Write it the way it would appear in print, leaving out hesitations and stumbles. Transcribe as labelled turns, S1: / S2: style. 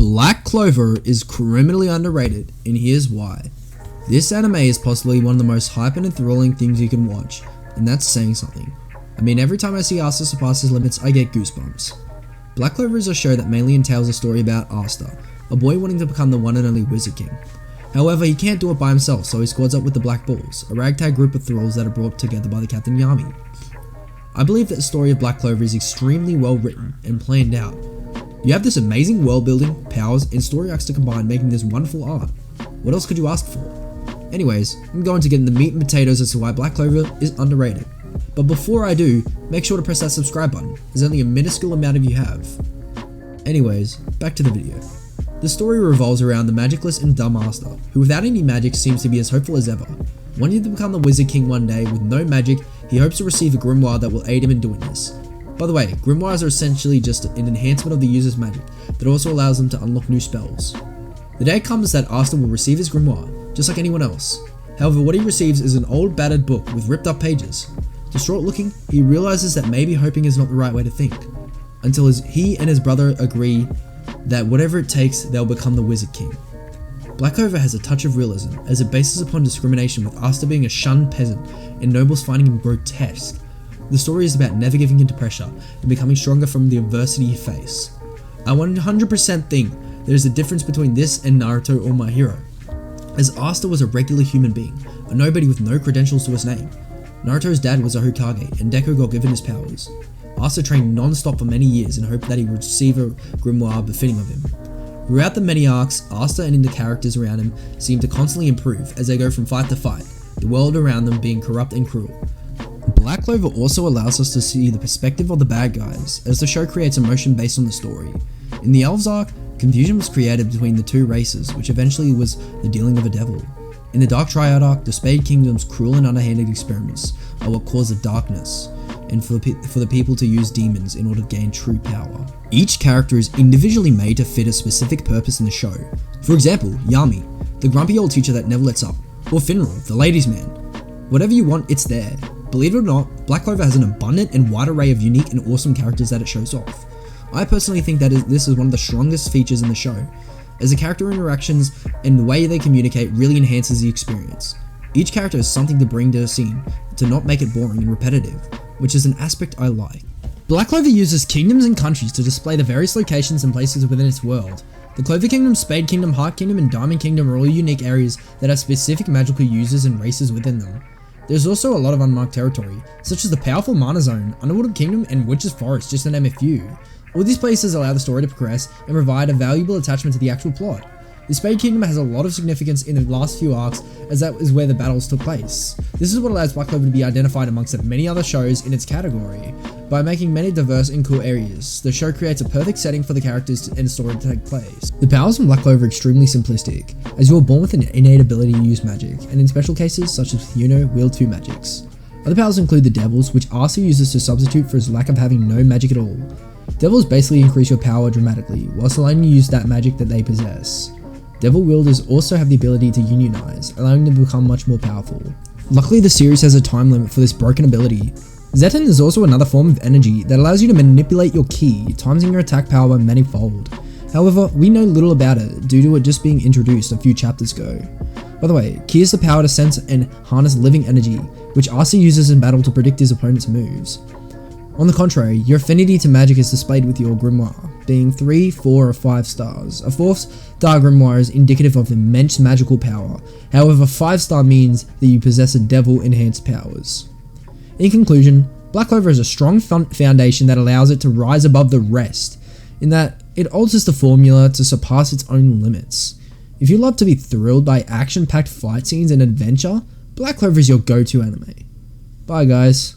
S1: Black Clover is criminally underrated, and here's why. This anime is possibly one of the most hype and enthralling things you can watch, and that's saying something. I mean, every time I see Asta surpass his limits, I get goosebumps. Black Clover is a show that mainly entails a story about Asta, a boy wanting to become the one and only Wizard King. However, he can't do it by himself, so he squads up with the Black Bulls, a ragtag group of thralls that are brought together by the Captain Yami. I believe that the story of Black Clover is extremely well written and planned out. You have this amazing world building, powers, and story arcs to combine, making this wonderful art. What else could you ask for? Anyways, I'm going to get into the meat and potatoes as to why Black Clover is underrated. But before I do, make sure to press that subscribe button, as only a minuscule amount of you have. Anyways, back to the video. The story revolves around the magicless and dumb Asta, who without any magic seems to be as hopeful as ever. Wanting to become the Wizard King one day with no magic, he hopes to receive a grimoire that will aid him in doing this. By the way, grimoires are essentially just an enhancement of the user's magic that also allows them to unlock new spells. The day comes that Asta will receive his grimoire, just like anyone else. However, what he receives is an old battered book with ripped up pages. Distraught looking, he realizes that maybe hoping is not the right way to think, until he and his brother agree that whatever it takes, they'll become the Wizard King. Black Clover has a touch of realism, as it bases upon discrimination, with Asta being a shunned peasant and nobles finding him grotesque. The story is about never giving into pressure and becoming stronger from the adversity you face. I 100% think there is a difference between this and Naruto or My Hero, as Asta was a regular human being, a nobody with no credentials to his name. Naruto's dad was a Hokage, and Deku got given his powers. Asta trained non-stop for many years in hope that he would receive a grimoire befitting of him. Throughout the many arcs, Asta and the characters around him seem to constantly improve as they go from fight to fight, the world around them being corrupt and cruel. Black Clover also allows us to see the perspective of the bad guys, as the show creates emotion based on the story. In the Elves arc, confusion was created between the two races, which eventually was the dealing of a devil. In the Dark Triad arc, the Spade Kingdom's cruel and underhanded experiments are what caused the darkness, and for the people to use demons in order to gain true power. Each character is individually made to fit a specific purpose in the show. For example, Yami, the grumpy old teacher that never lets up, or Finral, the ladies' man. Whatever you want, it's there. Believe it or not, Black Clover has an abundant and wide array of unique and awesome characters that it shows off. I personally think that this is one of the strongest features in the show, as the character interactions and the way they communicate really enhances the experience. Each character has something to bring to a scene, to not make it boring and repetitive, which is an aspect I like. Black Clover uses kingdoms and countries to display the various locations and places within its world. The Clover Kingdom, Spade Kingdom, Heart Kingdom, and Diamond Kingdom are all unique areas that have specific magical users and races within them. There's also a lot of unmarked territory, such as the powerful Mana Zone, Underwater Kingdom, and Witch's Forest, just to name a few. All these places allow the story to progress and provide a valuable attachment to the actual plot. The Spade Kingdom has a lot of significance in the last few arcs, as that is where the battles took place. This is what allows Black Clover to be identified amongst many other shows in its category. By making many diverse and cool areas, the show creates a perfect setting for the characters and story to take place. The powers in Black Clover are extremely simplistic, as you are born with an innate ability to use magic, and in special cases such as Yuno wield 2 magics. Other powers include the Devils, which Asta uses to substitute for his lack of having no magic at all. Devils basically increase your power dramatically, whilst allowing you to use that magic that they possess. Devil wielders also have the ability to unionize, allowing them to become much more powerful. Luckily, the series has a time limit for this broken ability. Zeton is also another form of energy that allows you to manipulate your ki, timesing your attack power by many-fold. However, we know little about it due to it just being introduced a few chapters ago. By the way, ki is the power to sense and harness living energy, which Asta uses in battle to predict his opponent's moves. On the contrary, your affinity to magic is displayed with your grimoire, being 3, 4, or 5 stars. A 4-star grimoire is indicative of immense magical power, however 5-star means that you possess a devil-enhanced powers. In conclusion, Black Clover is a strong foundation that allows it to rise above the rest, in that it alters the formula to surpass its own limits. If you love to be thrilled by action-packed fight scenes and adventure, Black Clover is your go-to anime. Bye guys.